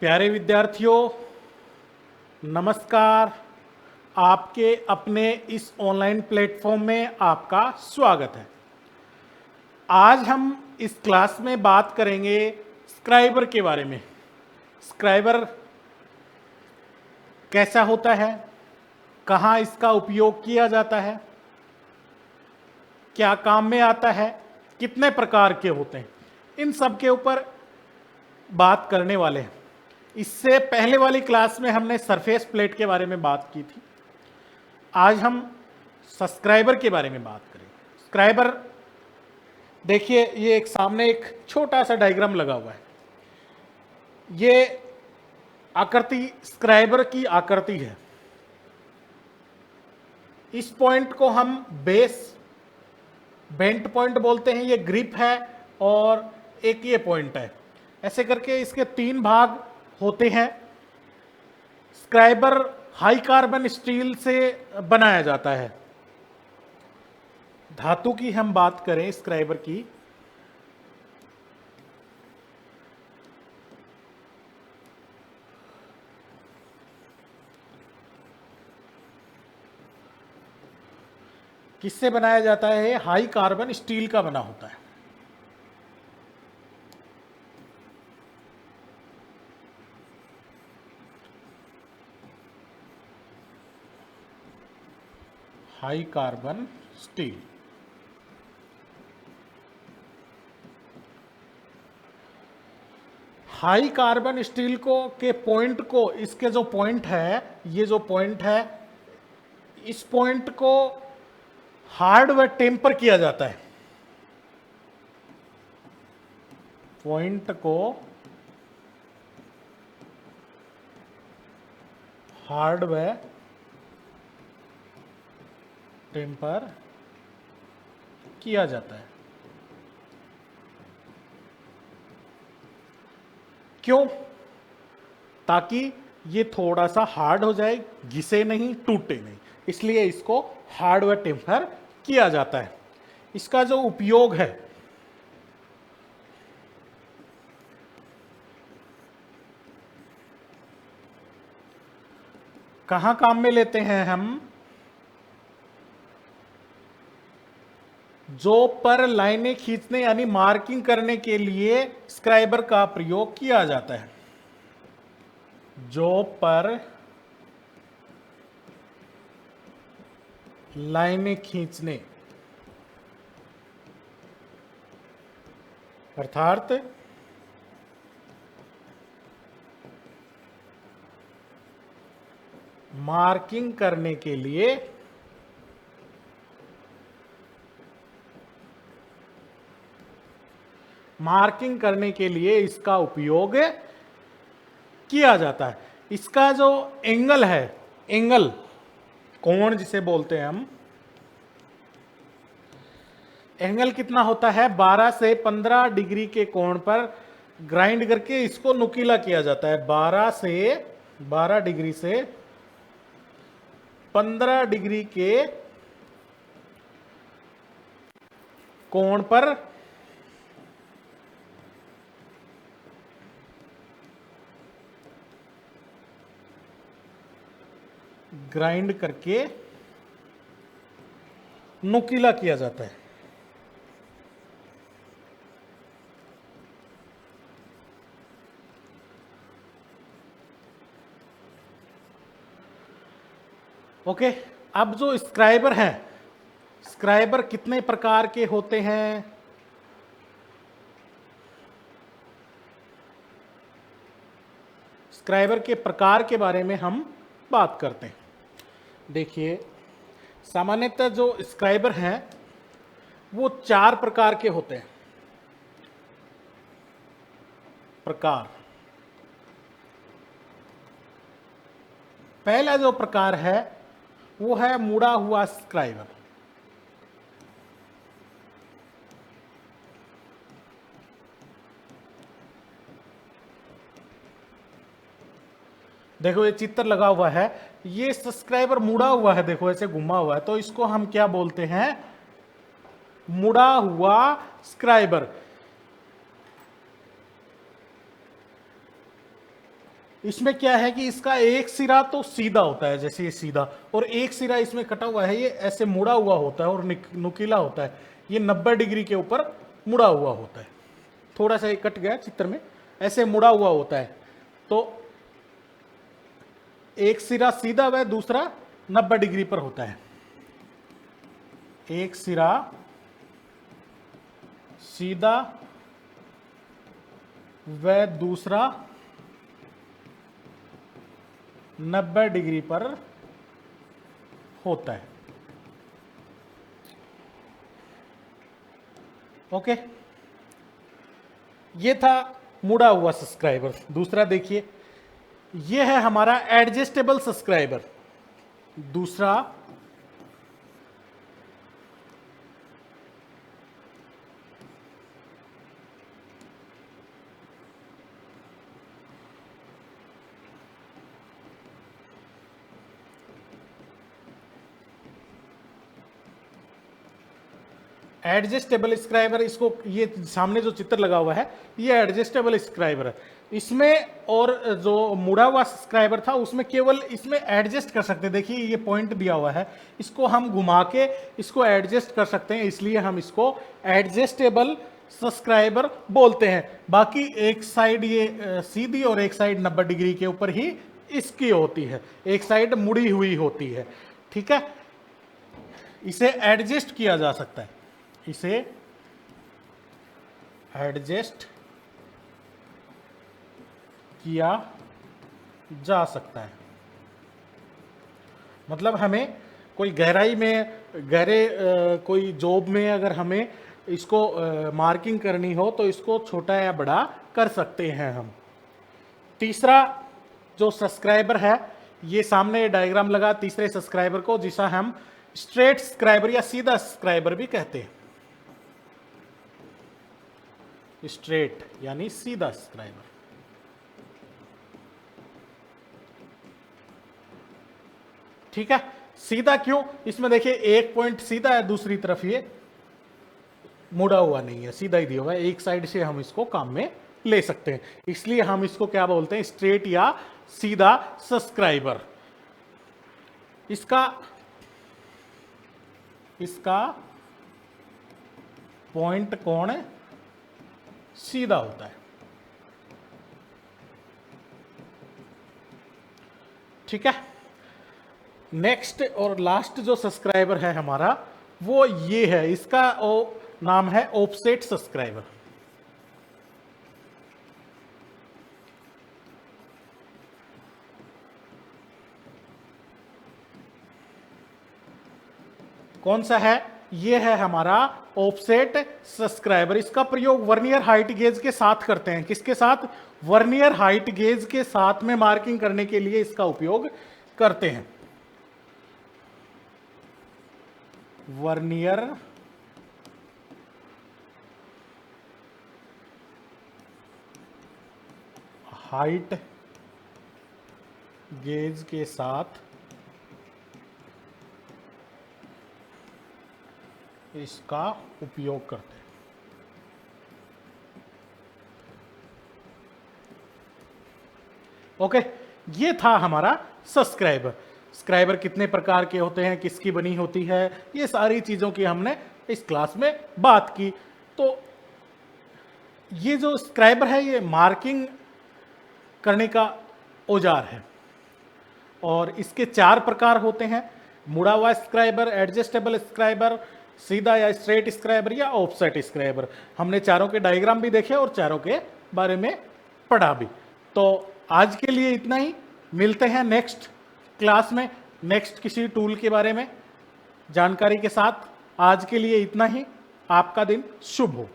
प्यारे विद्यार्थियों, नमस्कार। आपके अपने इस ऑनलाइन प्लेटफॉर्म में आपका स्वागत है। आज हम इस क्लास में बात करेंगे स्क्राइबर के बारे में। स्क्राइबर कैसा होता है, कहाँ इसका उपयोग किया जाता है, क्या काम में आता है, कितने प्रकार के होते हैं, इन सब के ऊपर बात करने वाले हैं। इससे पहले वाली क्लास में हमने सरफेस प्लेट के बारे में बात की थी। आज हम सब्सक्राइबर के बारे में बात करेंगे। स्क्राइबर देखिए, ये एक सामने एक छोटा सा डायग्राम लगा हुआ है। ये आकृति स्क्राइबर की आकृति है। इस पॉइंट को हम बेंट पॉइंट बोलते हैं। ये ग्रिप है और एक ये पॉइंट है। ऐसे करके इसके 3 भाग होते हैं। स्क्राइबर हाई कार्बन स्टील से बनाया जाता है। धातु की हम बात करें स्क्राइबर की, किससे बनाया जाता है? हाई कार्बन स्टील का बना होता है। High carbon steel. High carbon steel को के पॉइंट को, इसके जो पॉइंट है, ये जो पॉइंट है, इस पॉइंट को हार्ड व टेम्पर किया जाता है। पॉइंट को हार्ड व टेम्पर किया जाता है। क्यों? ताकि ये थोड़ा सा हार्ड हो जाए, घिसे नहीं, टूटे नहीं, इसलिए इसको हार्ड व टेम्पर किया जाता है। इसका जो उपयोग है, कहां काम में लेते हैं हम? जो पर लाइनें खींचने यानी मार्किंग करने के लिए स्क्राइबर का प्रयोग किया जाता है। जो पर लाइनें खींचने, अर्थात मार्किंग करने के लिए इसका उपयोग किया जाता है। इसका जो एंगल है, एंगल कोण जिसे बोलते हैं हम, एंगल कितना होता है? 12 से 15 डिग्री के कोण पर ग्राइंड करके इसको नुकीला किया जाता है। 12 डिग्री से 15 डिग्री के कोण पर ग्राइंड करके नुकीला किया जाता है। ओके, अब जो स्क्राइबर है, स्क्राइबर कितने प्रकार के होते हैं? स्क्राइबर के प्रकार के बारे में हम बात करते हैं। देखिए, सामान्यतः जो स्क्राइबर हैं वो 4 प्रकार के होते हैं। प्रकार, पहला जो प्रकार है वो है मुड़ा हुआ स्क्राइबर। देखो, ये चित्र लगा हुआ है, ये सब्सक्राइबर मुड़ा हुआ है, देखो ऐसे घुमा हुआ है, तो इसको हम क्या बोलते हैं? मुड़ा हुआ स्क्राइबर। इसमें क्या है कि इसका एक सिरा तो सीधा होता है, जैसे ये सीधा, और एक सिरा इसमें कटा हुआ है, ये ऐसे मुड़ा हुआ होता है और नुकीला होता है। ये 90 डिग्री के ऊपर मुड़ा हुआ होता है। थोड़ा सा ये कट गया चित्र में, ऐसे मुड़ा हुआ होता है। तो एक सिरा सीधा व दूसरा 90 डिग्री पर होता है। एक सिरा सीधा व दूसरा 90 डिग्री पर होता है। ओके, ये था मुड़ा हुआ सब्सक्राइबर। दूसरा देखिए, ये है हमारा एडजस्टेबल सब्सक्राइबर। दूसरा एडजस्टेबल स्क्राइबर, इसको ये सामने जो चित्र लगा हुआ है ये एडजस्टेबल स्क्राइबर है। इसमें और जो मुड़ा हुआ स्क्राइबर था उसमें केवल इसमें एडजस्ट कर सकते हैं। देखिए ये पॉइंट दिया हुआ है, इसको हम घुमा के इसको एडजस्ट कर सकते हैं, इसलिए हम इसको एडजस्टेबल सब्सक्राइबर बोलते हैं। बाकी एक साइड ये सीधी और एक साइड 90 डिग्री के ऊपर ही इसकी होती है, एक साइड मुड़ी हुई होती है। ठीक है, इसे एडजस्ट किया जा सकता है, इसे एडजस्ट किया जा सकता है। मतलब हमें कोई गहराई में कोई जॉब में अगर हमें इसको मार्किंग करनी हो तो इसको छोटा या बड़ा कर सकते हैं हम। तीसरा जो सब्सक्राइबर है, ये सामने डायग्राम लगा तीसरे सब्सक्राइबर को, जिसे हम स्ट्रेट सब्सक्राइबर या सीधा सब्सक्राइबर भी कहते हैं। स्ट्रेट यानी सीधा सब्सक्राइबर। ठीक है, सीधा क्यों? इसमें देखिए एक पॉइंट सीधा है, दूसरी तरफ ये मुड़ा हुआ नहीं है, सीधा ही दिया हुआ है। एक साइड से हम इसको काम में ले सकते हैं, इसलिए हम इसको क्या बोलते हैं? स्ट्रेट या सीधा सब्सक्राइबर। इसका पॉइंट कोण सीधा होता है। ठीक है, नेक्स्ट और लास्ट जो सब्सक्राइबर है हमारा वो ये है, इसका नाम है ऑफसेट सब्सक्राइबर। कौन सा है? ये है हमारा ऑफसेट सब्सक्राइबर। इसका प्रयोग वर्नियर हाइट गेज के साथ करते हैं। किसके साथ? वर्नियर हाइट गेज के साथ में मार्किंग करने के लिए इसका उपयोग करते हैं। वर्नियर हाइट गेज के साथ इसका उपयोग करते हैं। ओके, ये था हमारा सब्सक्राइबर। सब्सक्राइबर कितने प्रकार के होते हैं, किसकी बनी होती है, ये सारी चीजों की हमने इस क्लास में बात की। तो ये जो सब्सक्राइबर है ये मार्किंग करने का औजार है और इसके 4 प्रकार होते हैं: मुड़ा हुआ सब्सक्राइबर, एडजस्टेबल सब्सक्राइबर, सीधा या स्ट्रेट सब्सक्राइबर या ऑफसेट सब्सक्राइबर। हमने चारों के डायग्राम भी देखे और चारों के बारे में पढ़ा भी। तो आज के लिए इतना ही, मिलते हैं नेक्स्ट क्लास में नेक्स्ट किसी टूल के बारे में जानकारी के साथ। आज के लिए इतना ही, आपका दिन शुभ हो।